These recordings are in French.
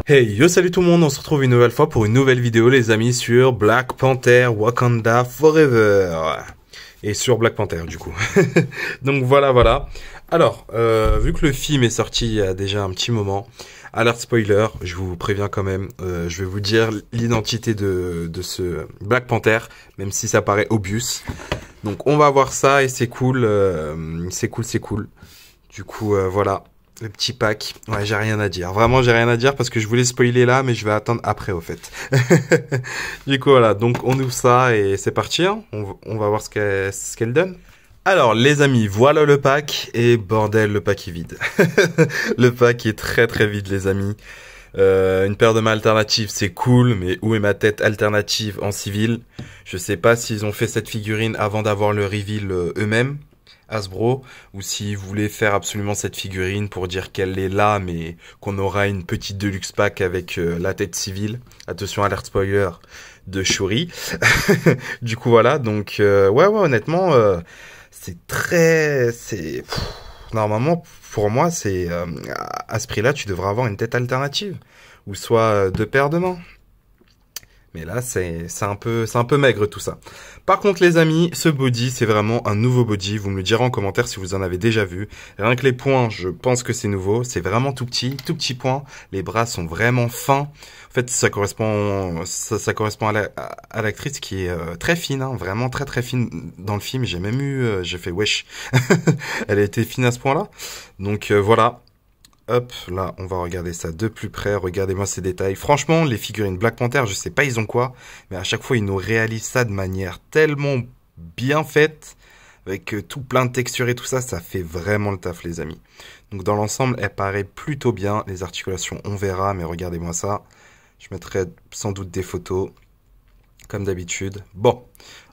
Hey, yo, salut tout le monde, on se retrouve une nouvelle fois pour une nouvelle vidéo les amis sur Black Panther Wakanda Forever. Et sur Black Panther du coup. Donc voilà. Alors, vu que le film est sorti il y a déjà un petit moment, alerte spoiler, je vous préviens quand même, je vais vous dire l'identité de ce Black Panther, même si ça paraît obvious. Donc on va voir ça et c'est cool, c'est cool. Du coup, voilà. Le petit pack. Ouais, j'ai rien à dire. Vraiment, j'ai rien à dire parce que je voulais spoiler là, mais je vais attendre après, au fait. Du coup, voilà. Donc, on ouvre ça et c'est parti. Hein. On va voir ce qu'elle donne. Alors, les amis, voilà le pack. Et bordel, le pack est vide. Le pack est très vide, les amis. Une paire de mains alternatives, c'est cool, mais où est ma tête alternative en civil? Je sais pas s'ils ont fait cette figurine avant d'avoir le reveal eux-mêmes. Hasbro, ou si vous voulez faire absolument cette figurine pour dire qu'elle est là, mais qu'on aura une petite deluxe pack avec la tête civile. Attention, alerte spoiler de Shuri. Du coup, voilà. Donc, ouais, honnêtement, normalement, pour moi, c'est à ce prix-là, tu devrais avoir une tête alternative, ou soit deux paires de mains. Mais là, c'est un peu maigre tout ça. Par contre, les amis, ce body, c'est vraiment un nouveau body. Vous me le direz en commentaire si vous en avez déjà vu. Rien que les poings, je pense que c'est nouveau. C'est vraiment tout petit point. Les bras sont vraiment fins. En fait, ça correspond à l'actrice qui est très fine, hein, vraiment très fine dans le film. J'ai fait wesh. Elle a été fine à ce point-là. Donc voilà. Hop, là, on va regarder ça de plus près. Regardez-moi ces détails. Franchement, les figurines Black Panther, je sais pas ils ont quoi, mais à chaque fois, ils nous réalisent ça de manière tellement bien faite, avec tout plein de textures et tout ça, ça fait vraiment le taf, les amis. Donc, dans l'ensemble, elle paraît plutôt bien. Les articulations, on verra, mais regardez-moi ça. Je mettrai sans doute des photos, comme d'habitude. Bon,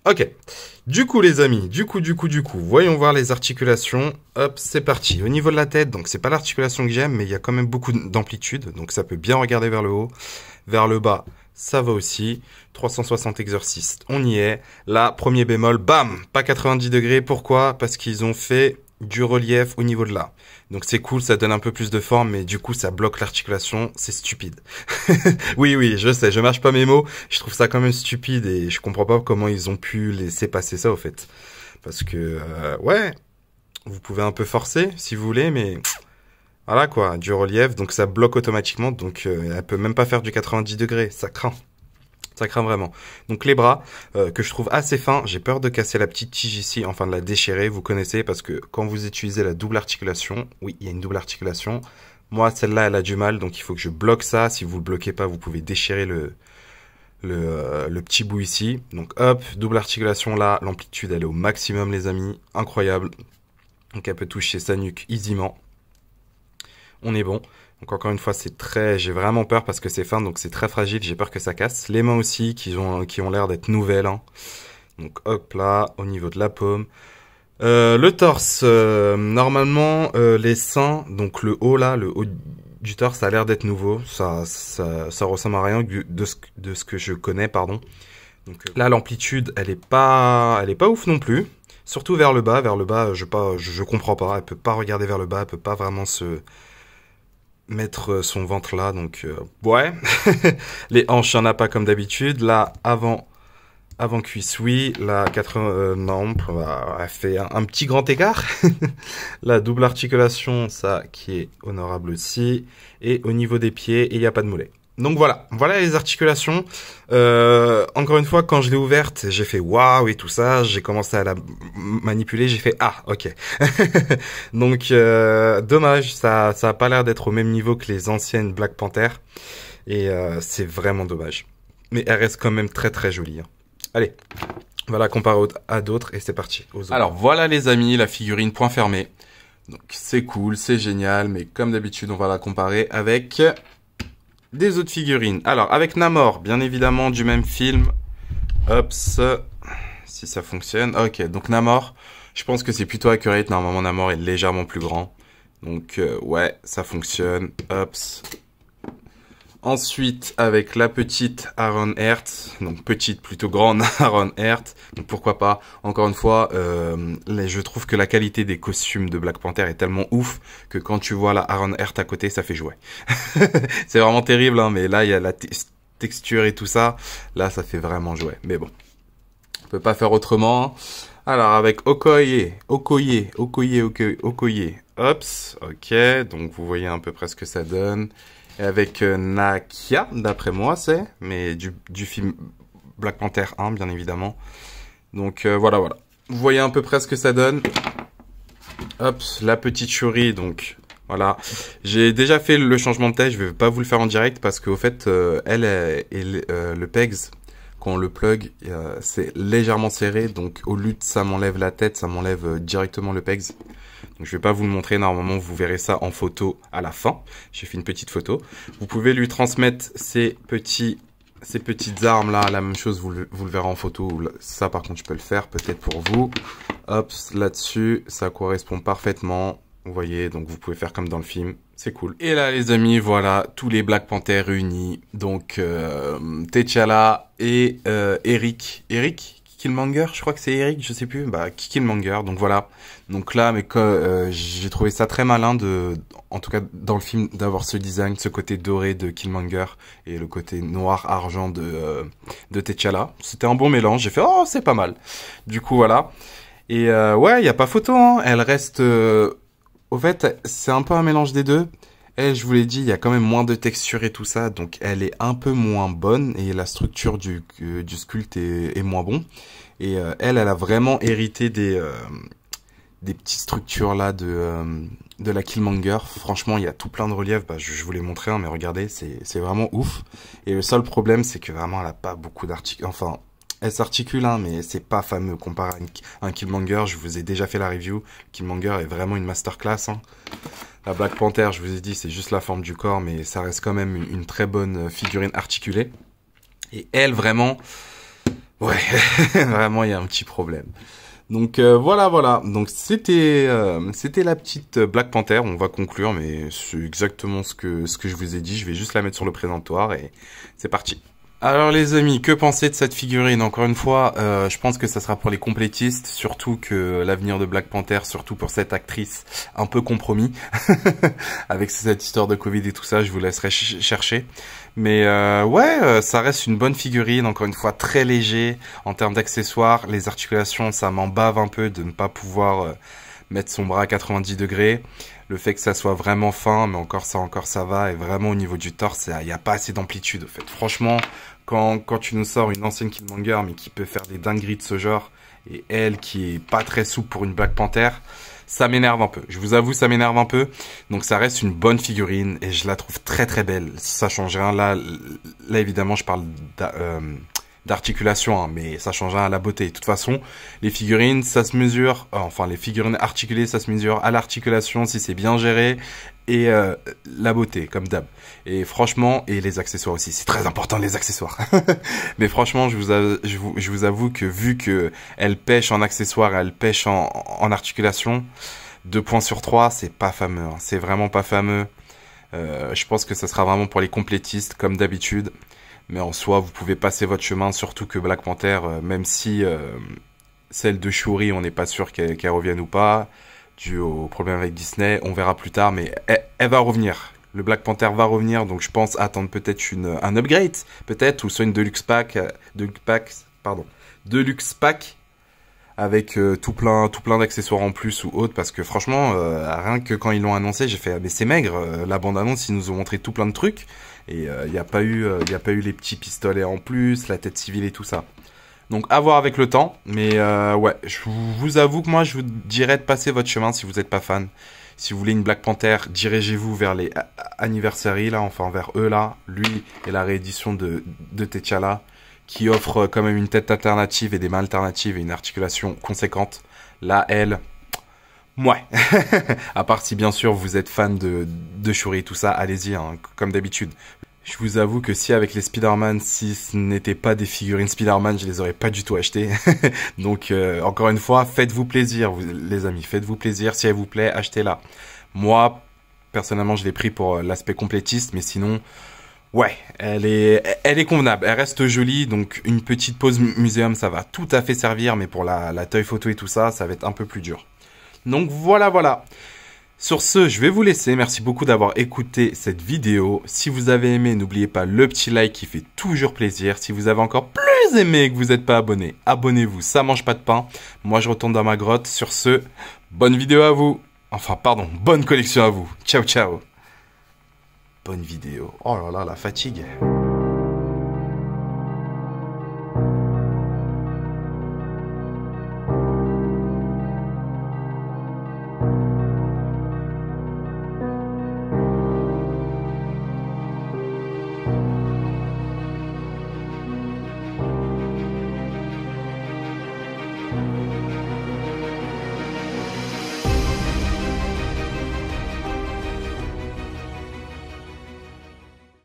ok. Du coup, les amis, du coup, voyons voir les articulations. Hop, c'est parti. Au niveau de la tête, donc c'est pas l'articulation que j'aime, mais il y a quand même beaucoup d'amplitude, donc ça peut bien regarder vers le haut. Vers le bas, ça va aussi. 360 exorcistes, on y est. Là, premier bémol, bam, pas 90 degrés. Pourquoi? Parce qu'ils ont fait du relief au niveau de là. Donc c'est cool, ça donne un peu plus de forme, mais du coup ça bloque l'articulation, c'est stupide. Oui, je sais, je mâche pas mes mots, je trouve ça quand même stupide et je comprends pas comment ils ont pu laisser passer ça au fait. Parce que, ouais, vous pouvez un peu forcer si vous voulez, mais voilà quoi, du relief, donc ça bloque automatiquement, donc elle peut même pas faire du 90 degrés, ça craint. Ça craint vraiment. Donc les bras, que je trouve assez fins. J'ai peur de casser la petite tige ici, enfin de la déchirer. Vous connaissez, parce que quand vous utilisez la double articulation, oui, il y a une double articulation. Moi, celle-là, elle a du mal, donc il faut que je bloque ça. Si vous le bloquez pas, vous pouvez déchirer le petit bout ici. Donc hop, double articulation là. L'amplitude, elle est au maximum, les amis. Incroyable. Donc elle peut toucher sa nuque aisément. On est bon. Donc encore une fois, j'ai vraiment peur parce que c'est fin, donc c'est très fragile, j'ai peur que ça casse. Les mains aussi, qui ont l'air d'être nouvelles, hein. Donc hop là, au niveau de la paume. Le torse, normalement, les seins, donc le haut là, le haut du torse, ça a l'air d'être nouveau. Ça ressemble à rien de ce que je connais, pardon. Donc là, l'amplitude, elle est pas ouf non plus. Surtout vers le bas, je comprends pas. Elle peut pas regarder vers le bas, elle peut pas vraiment mettre son ventre là, donc ouais. Les hanches, il n'y en a pas comme d'habitude. Là, avant cuisse, oui. Là, 80, non, elle fait un petit grand écart. La double articulation, ça qui est honorable aussi. Et au niveau des pieds, il n'y a pas de mollet. Donc voilà les articulations. Encore une fois, quand je l'ai ouverte, j'ai fait waouh et tout ça. J'ai commencé à la manipuler, j'ai fait ah ok. Donc dommage, ça a pas l'air d'être au même niveau que les anciennes Black Panther et c'est vraiment dommage. Mais elle reste quand même très jolie. Hein. Allez, on va la comparer à d'autres et c'est parti. Alors voilà les amis, la figurine point fermé. Donc c'est cool, c'est génial, mais comme d'habitude, on va la comparer avec des autres figurines. Alors, avec Namor, bien évidemment, du même film. Hop, si ça fonctionne. Ok, donc Namor, je pense que c'est plutôt accurate. Normalement, Namor est légèrement plus grand. Donc, ouais, ça fonctionne. Hop. Ensuite, avec la petite Aaron Hertz, donc petite, plutôt grande Aaron Hertz, donc pourquoi pas. Encore une fois, je trouve que la qualité des costumes de Black Panther est tellement ouf que quand tu vois la Aaron Hertz à côté, ça fait jouer. C'est vraiment terrible, hein, mais là, il y a la texture et tout ça. Là, ça fait vraiment jouer. Mais bon, on peut pas faire autrement. Alors, avec Okoye, Ops, ok, donc vous voyez à peu près ce que ça donne. Et avec Nakia, d'après moi, mais du film Black Panther 1, bien évidemment. Donc voilà. Vous voyez à peu près ce que ça donne. Hop, la petite Shuri, donc voilà. J'ai déjà fait le changement de taille, je vais pas vous le faire en direct parce qu'au fait, elle et le pegs, quand on le plug, c'est légèrement serré, donc au lieu de ça m'enlève la tête, ça m'enlève directement le pegs. Donc je vais pas vous le montrer, normalement vous verrez ça en photo à la fin. J'ai fait une petite photo. Vous pouvez lui transmettre ces petites armes là, la même chose, vous le verrez en photo. Ça par contre je peux le faire peut-être pour vous. Hop, là-dessus, ça correspond parfaitement. Vous voyez, donc vous pouvez faire comme dans le film, c'est cool. Et là les amis, voilà, tous les Black Panther réunis. Donc T'Challa et Eric Killmonger, je crois que c'est Eric, je sais plus, Killmonger, donc voilà. Donc là, mais j'ai trouvé ça très malin en tout cas dans le film, d'avoir ce design, ce côté doré de Killmonger et le côté noir argent de T'Challa. C'était un bon mélange, j'ai fait, oh, c'est pas mal. Du coup, voilà. Et ouais, il y a pas photo, hein. Elle reste, au fait, c'est un peu un mélange des deux. Elle, je vous l'ai dit, il y a quand même moins de texture et tout ça, donc elle est un peu moins bonne et la structure du sculpte est moins bon. Et elle a vraiment hérité des petites structures là de la Killmonger. Franchement, il y a tout plein de reliefs. Je vous l'ai montré, hein, mais regardez, c'est vraiment ouf. Et le seul problème, c'est que vraiment, elle a pas beaucoup d'articulations. Enfin, elle s'articule, hein, mais c'est pas fameux comparé à un Killmonger. Je vous ai déjà fait la review. Killmonger est vraiment une masterclass, hein. La Black Panther, je vous ai dit, c'est juste la forme du corps, mais ça reste quand même une très bonne figurine articulée. Et elle, vraiment, ouais, vraiment, il y a un petit problème. Donc voilà. Donc c'était la petite Black Panther. On va conclure, mais c'est exactement ce que je vous ai dit. Je vais juste la mettre sur le présentoir et c'est parti. Alors les amis, que pensez de cette figurine? Encore une fois, je pense que ça sera pour les complétistes, surtout que l'avenir de Black Panther, surtout pour cette actrice, un peu compromis, avec cette histoire de Covid et tout ça, je vous laisserai chercher. Mais ouais, ça reste une bonne figurine, encore une fois très léger en termes d'accessoires. Les articulations, ça m'en bave un peu de ne pas pouvoir mettre son bras à 90 degrés. Le fait que ça soit vraiment fin, mais encore ça va. Et vraiment au niveau du torse, il n'y a pas assez d'amplitude. En fait, franchement, quand tu nous sors une ancienne Killmonger, mais qui peut faire des dingueries de ce genre, et elle qui est pas très souple pour une Black Panther, ça m'énerve un peu. Je vous avoue, ça m'énerve un peu. Donc ça reste une bonne figurine et je la trouve très très belle. Ça change rien. Là évidemment, je parle d'articulation, hein, mais ça change rien à la beauté. De toute façon, les figurines, ça se mesure, enfin les figurines articulées, ça se mesure à l'articulation si c'est bien géré et la beauté, comme d'hab. Et franchement, et les accessoires aussi, c'est très important les accessoires. Mais franchement, je vous avoue que vu que elle pêche en accessoires, elle pêche en articulation, 2 points sur 3, c'est pas fameux, hein, c'est vraiment pas fameux. Je pense que ça sera vraiment pour les complétistes, comme d'habitude. Mais en soi, vous pouvez passer votre chemin, surtout que Black Panther, même si celle de Shuri, on n'est pas sûr qu'elle revienne ou pas, dû au problème avec Disney, on verra plus tard, mais elle va revenir. Le Black Panther va revenir, donc je pense attendre peut-être un upgrade, peut-être, ou soit une Deluxe Pack, Deluxe Pack, avec tout plein d'accessoires en plus ou autre, parce que franchement, rien que quand ils l'ont annoncé, j'ai fait, mais c'est maigre, la bande-annonce, ils nous ont montré tout plein de trucs, et il n'y a pas eu les petits pistolets en plus, la tête civile et tout ça. Donc à voir avec le temps, mais ouais, je vous avoue que moi je vous dirais de passer votre chemin si vous n'êtes pas fan. Si vous voulez une Black Panther, dirigez-vous vers les Anniversary là, enfin vers eux là, lui et la réédition de T'Challa, qui offre quand même une tête alternative et des mains alternatives et une articulation conséquente. Là, elle, ouais. À part si bien sûr vous êtes fan de Shuri et tout ça, allez-y, hein, comme d'habitude. Je vous avoue que si avec les Spider-Man, si ce n'était pas des figurines Spider-Man, je les aurais pas du tout achetées. Donc encore une fois, faites-vous plaisir, les amis, faites-vous plaisir. Si elle vous plaît, achetez-la. Moi, personnellement, je l'ai pris pour l'aspect complétiste, mais sinon, Ouais, elle est convenable. Elle reste jolie, donc une petite pause muséum, ça va tout à fait servir, mais pour la taille photo et tout ça, ça va être un peu plus dur. Donc voilà. Sur ce, je vais vous laisser. Merci beaucoup d'avoir écouté cette vidéo. Si vous avez aimé, n'oubliez pas le petit like qui fait toujours plaisir. Si vous avez encore plus aimé et que vous n'êtes pas abonné, abonnez-vous, ça mange pas de pain. Moi, je retourne dans ma grotte. Sur ce, bonne vidéo à vous. Enfin, pardon, bonne collection à vous. Ciao. Bonne vidéo. Oh là là, la fatigue.